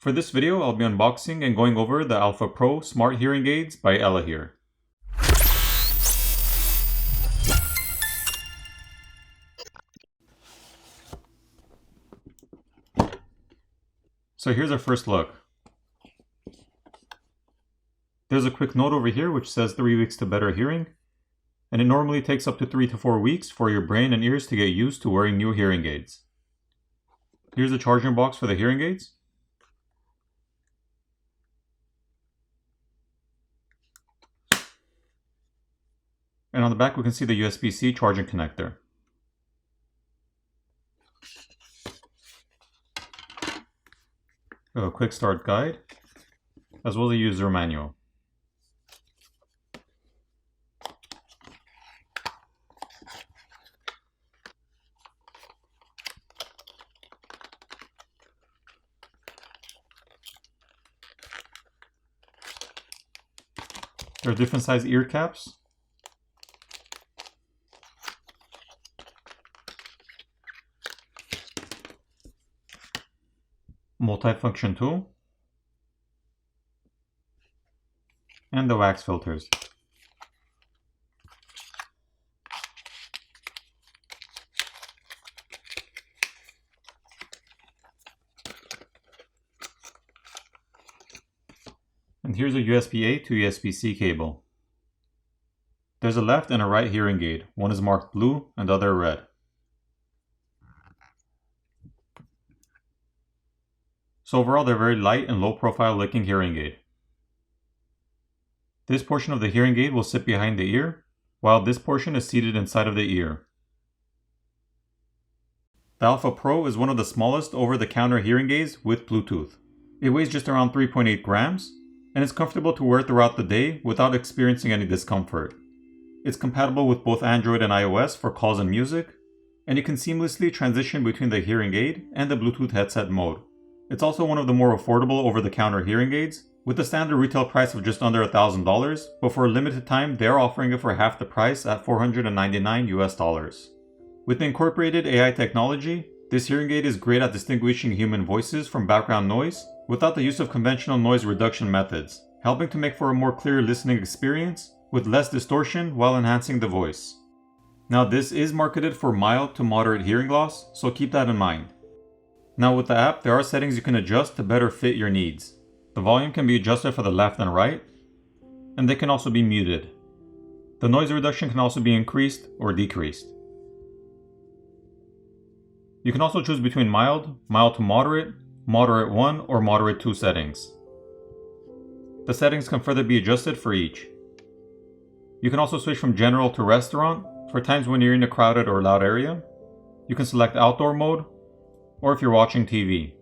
For this video, I'll be unboxing and going over the Alpha Pro Smart Hearing Aids by Elehear. So here's our first look. There's a quick note over here which says 3 weeks to better hearing, and it normally takes up to 3 to 4 weeks for your brain and ears to get used to wearing new hearing aids. Here's the charging box for the hearing aids. And on the back we can see the USB-C charging connector. We have a quick start guide, as well as a user manual. There are different size ear caps. Multifunction tool. And the wax filters. And here's a USB-A to USB-C cable. There's a left and a right hearing aid. One is marked blue and the other red. So overall, they're very light and low profile looking hearing aid. This portion of the hearing aid will sit behind the ear, while this portion is seated inside of the ear. The Alpha Pro is one of the smallest over-the-counter hearing aids with Bluetooth. It weighs just around 3.8 grams, and it's comfortable to wear throughout the day without experiencing any discomfort. It's compatible with both Android and iOS for calls and music, and you can seamlessly transition between the hearing aid and the Bluetooth headset mode. It's also one of the more affordable over-the-counter hearing aids, with a standard retail price of just under $1,000, but for a limited time they're offering it for half the price at $499 US. With the incorporated AI technology, this hearing aid is great at distinguishing human voices from background noise without the use of conventional noise reduction methods, helping to make for a more clear listening experience with less distortion while enhancing the voice. Now this is marketed for mild to moderate hearing loss, so keep that in mind. Now with the app, there are settings you can adjust to better fit your needs. The volume can be adjusted for the left and right, and they can also be muted. The noise reduction can also be increased or decreased. You can also choose between mild, mild to moderate, moderate 1, or moderate 2 settings. The settings can further be adjusted for each. You can also switch from general to restaurant for times when you're in a crowded or loud area. You can select outdoor mode, or if you're watching TV.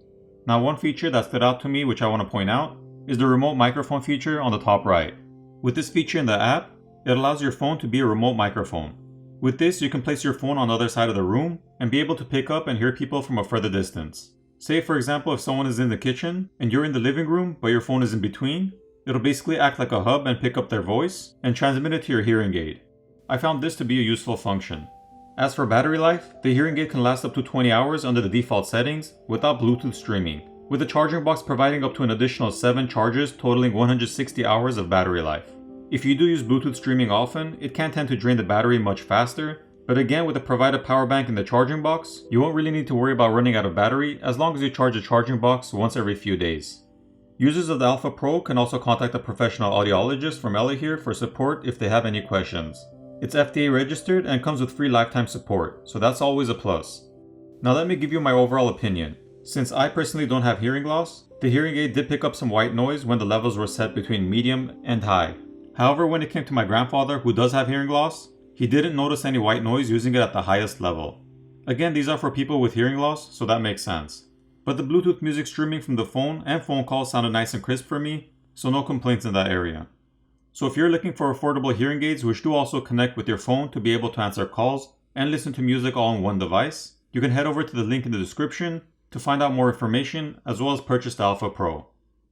Now one feature that stood out to me which I want to point out is the remote microphone feature on the top right. With this feature in the app, it allows your phone to be a remote microphone. With this, you can place your phone on the other side of the room and be able to pick up and hear people from a further distance. Say for example if someone is in the kitchen and you're in the living room but your phone is in between, it'll basically act like a hub and pick up their voice and transmit it to your hearing aid. I found this to be a useful function. As for battery life, the hearing aid can last up to 20 hours under the default settings without Bluetooth streaming, with the charging box providing up to an additional 7 charges totaling 160 hours of battery life. If you do use Bluetooth streaming often, it can tend to drain the battery much faster, but again with the provided power bank in the charging box, you won't really need to worry about running out of battery as long as you charge the charging box once every few days. Users of the Alpha Pro can also contact a professional audiologist from Elehear for support if they have any questions. It's FDA registered and comes with free lifetime support, so that's always a plus. Now let me give you my overall opinion. Since I personally don't have hearing loss, the hearing aid did pick up some white noise when the levels were set between medium and high. However, when it came to my grandfather who does have hearing loss, he didn't notice any white noise using it at the highest level. Again, these are for people with hearing loss, so that makes sense. But the Bluetooth music streaming from the phone and phone calls sounded nice and crisp for me, so no complaints in that area. So if you're looking for affordable hearing aids which do also connect with your phone to be able to answer calls and listen to music all on one device, you can head over to the link in the description to find out more information as well as purchase the Alpha Pro.